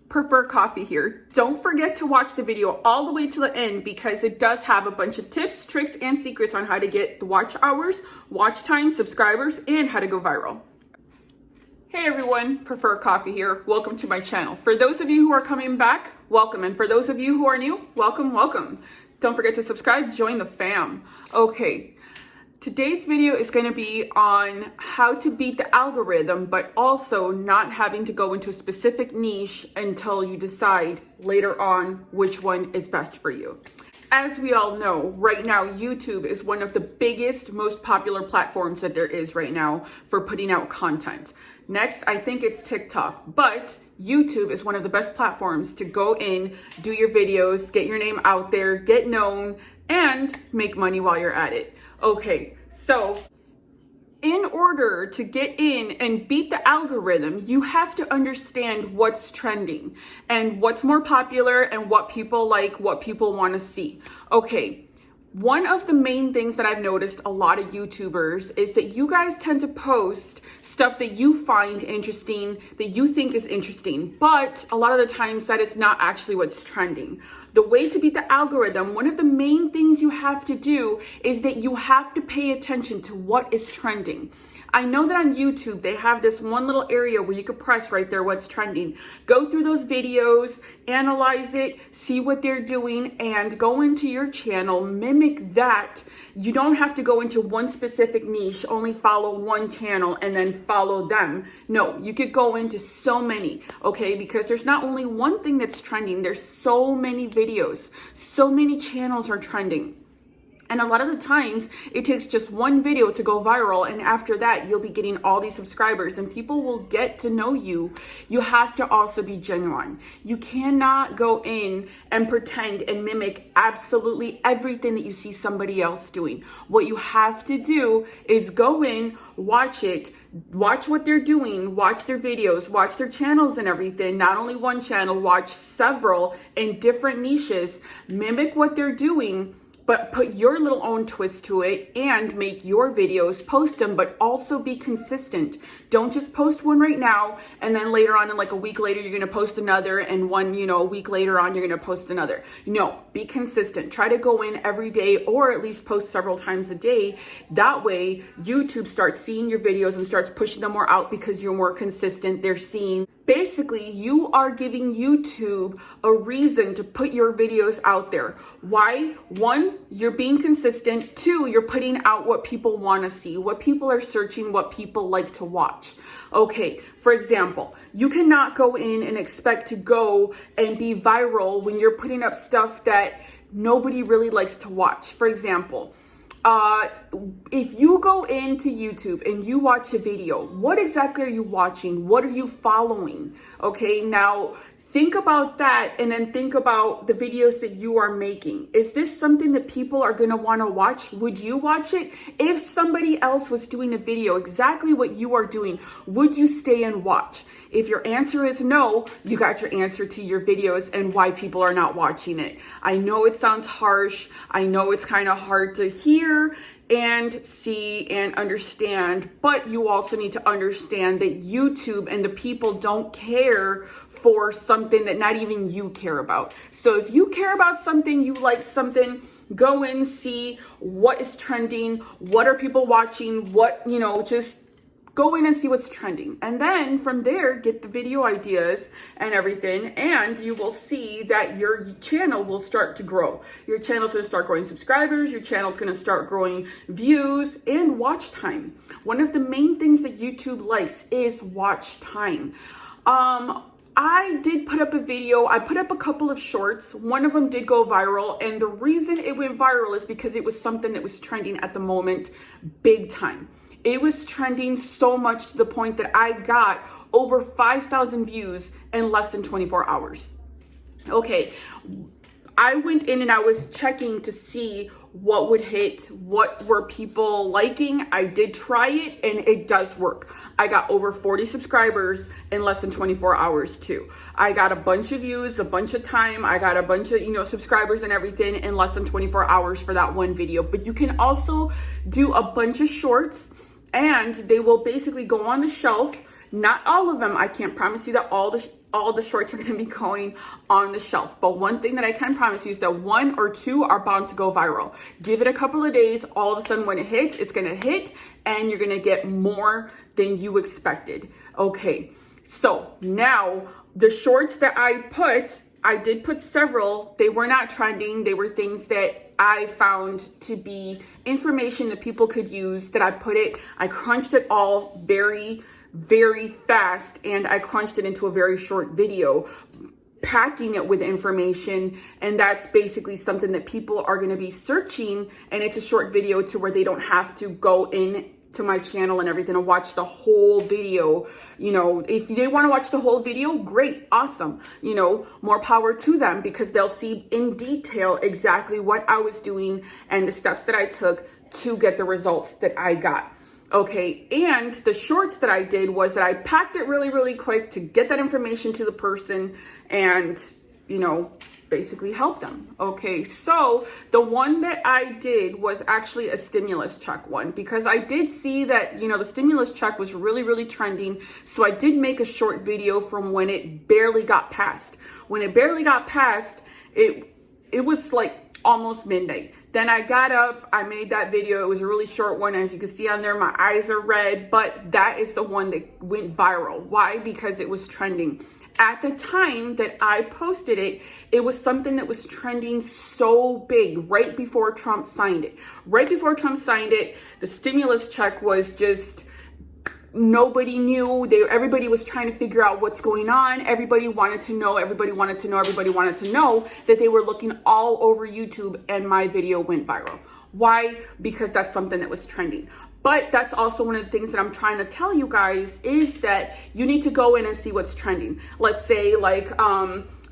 Prefer Coffee here. Don't forget to watch the video all the way to the end because it does have a bunch of tips, tricks, and secrets on how to get the watch hours, watch time, subscribers, and how to go viral. Hey everyone, Prefer Coffee here. Welcome to my channel. For those of you who are coming back, welcome. And for those of you who are new, welcome, welcome. Don't forget to subscribe, join the fam. Okay. Today's video is going to be on how to beat the algorithm, but also not having to go into a specific niche until you decide later on which one is best for you. As we all know, right now, YouTube is one of the biggest, most popular platforms that there is right now for putting out content. Next, I think it's TikTok, but YouTube is one of the best platforms to go in, do your videos, get your name out there, get known, and make money while you're at it. Okay, so in order to get in and beat the algorithm, you have to understand what's trending and what's more popular and what people like, what people want to see. Okay, one of the main things that I've noticed a lot of YouTubers is that you guys tend to post stuff that you find interesting, that you think is interesting, but a lot of the times that is not actually what's trending. The way to beat the algorithm, one of the main things you have to do is that you have to pay attention to what is trending. I know that on YouTube, they have this one little area where you could press right there what's trending. Go through those videos, analyze it, see what they're doing, and go into your channel, mimic that. You don't have to go into one specific niche, only follow one channel and then follow them. No, you could go into so many, okay? Because there's not only one thing that's trending, there's so many videos, so many channels are trending. And a lot of the times, it takes just one video to go viral, and after that, you'll be getting all these subscribers, and people will get to know you. You have to also be genuine. You cannot go in and pretend and mimic absolutely everything that you see somebody else doing. What you have to do is go in, watch it, watch what they're doing, watch their videos, watch their channels and everything. Not only one channel, watch several in different niches, mimic what they're doing, but put your little own twist to it and make your videos, post them, but also be consistent. Don't just post one right now and then later on, and like a week later, you're gonna post another, and one, a week later on, you're gonna post another. No, be consistent. Try to go in every day or at least post several times a day. That way, YouTube starts seeing your videos and starts pushing them more out because you're more consistent. They're seeing. Basically, you are giving YouTube a reason to put your videos out there. Why? One, you're being consistent. Two, you're putting out what people want to see, what people are searching, what people like to watch. Okay, for example, you cannot go in and expect to go and be viral when you're putting up stuff that nobody really likes to watch. For example, if you go into YouTube and you watch a video, what exactly are you watching? What are you following? Okay, now think about that and then think about the videos that you are making. Is this something that people are going to want to watch? Would you watch it? If somebody else was doing a video exactly what you are doing, would you stay and watch? If your answer is no, you got your answer to your videos and why people are not watching it. I know it sounds harsh. I know it's kind of hard to hear and see and understand, but you also need to understand that YouTube and the people don't care for something that not even you care about. So if you care about something, you like something, go in, see what is trending, what are people watching, just go in and see what's trending. And then from there, get the video ideas and everything. And you will see that your channel will start to grow. Your channel's gonna start growing subscribers. Your channel's gonna start growing views and watch time. One of the main things that YouTube likes is watch time. I did put up a video. I put up a couple of shorts. One of them did go viral. And the reason it went viral is because it was something that was trending at the moment, big time. It was trending so much to the point that I got over 5,000 views in less than 24 hours. Okay, I went in and I was checking to see what would hit, what were people liking. I did try it and it does work. I got over 40 subscribers in less than 24 hours too. I got a bunch of views, a bunch of time. I got a bunch of, subscribers and everything in less than 24 hours for that one video. But you can also do a bunch of shorts and they will basically go on the shelf. Not all of them. I can't promise you that all the all the shorts are going to be going on the shelf. But one thing that I can promise you is that 1 or 2 are bound to go viral. Give it a couple of days. All of a sudden when it hits, it's going to hit and you're going to get more than you expected. Okay. So now the shorts that I did put several. They were not trending. They were things that I found to be information that people could use, that I crunched it all very, very fast, and I crunched it into a very short video, packing it with information. And that's basically something that people are going to be searching, and it's a short video to where they don't have to go in to my channel and everything to watch the whole video. You know, if they want to watch the whole video, great, awesome, you know, more power to them, because they'll see in detail exactly what I was doing and the steps that I took to get the results that I got. Okay, and the shorts that I did was that I packed it really, really quick to get that information to the person and, you know, basically help them. Okay, so the one that I did was actually a stimulus check one, because I did see that, you know, the stimulus check was really, really trending. So I did make a short video from when it barely got passed. When it barely got passed, it was like almost midnight. Then I got up, I made that video. It was a really short one. As you can see on there, my eyes are red, but that is the one that went viral. Why? Because it was trending. At the time that I posted it, it was something that was trending so big right before Trump signed it. Right before Trump signed it, the stimulus check was just, nobody knew. Everybody was trying to figure out what's going on. Everybody wanted to know that they were looking all over YouTube, and my video went viral. Why? Because that's something that was trending. But that's also one of the things that I'm trying to tell you guys, is that you need to go in and see what's trending. Let's say like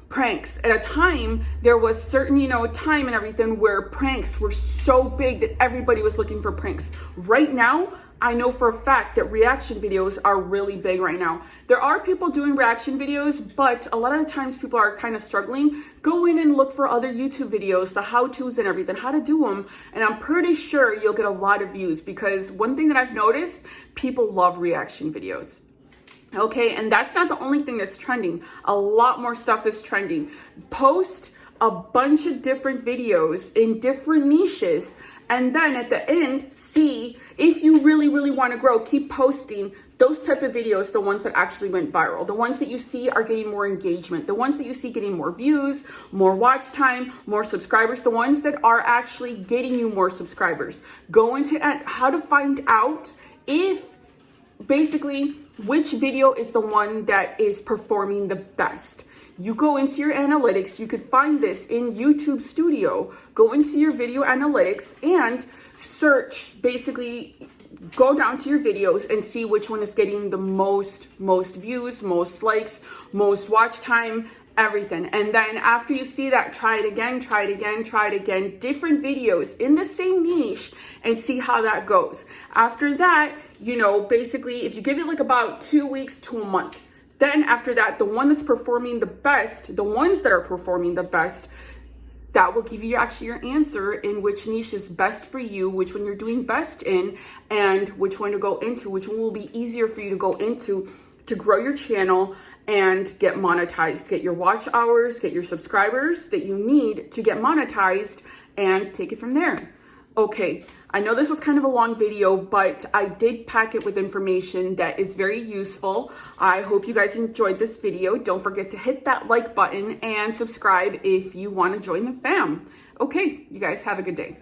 pranks. At a time, there was certain, you know, time and everything where pranks were so big that everybody was looking for pranks. Right now, I know for a fact that reaction videos are really big right now. There are people doing reaction videos, but a lot of the times people are kind of struggling. Go in and look for other YouTube videos, the how-tos and everything, how to do them. And I'm pretty sure you'll get a lot of views, because one thing that I've noticed, people love reaction videos. Okay, and that's not the only thing that's trending. A lot more stuff is trending. Post a bunch of different videos in different niches, and then at the end, see if you really, really want to grow, keep posting those type of videos, the ones that actually went viral, the ones that you see are getting more engagement, the ones that you see getting more views, more watch time, more subscribers, the ones that are actually getting you more subscribers. Go into how to find out if basically which video is the one that is performing the best. You go into your analytics, you could find this in YouTube Studio. Go into your video analytics and search, basically go down to your videos and see which one is getting the most views, most likes, most watch time, everything. And then after you see that, try it again, different videos in the same niche, and see how that goes. After that, you know, basically if you give it like about 2 weeks to a month, then after that, the one that's performing the best, the ones that are performing the best, that will give you actually your answer in which niche is best for you, which one you're doing best in, and which one to go into, which one will be easier for you to go into to grow your channel and get monetized, get your watch hours, get your subscribers that you need to get monetized, and take it from there. Okay, I know this was kind of a long video, but I did pack it with information that is very useful. I hope you guys enjoyed this video. Don't forget to hit that like button and subscribe if you want to join the fam. Okay, you guys have a good day.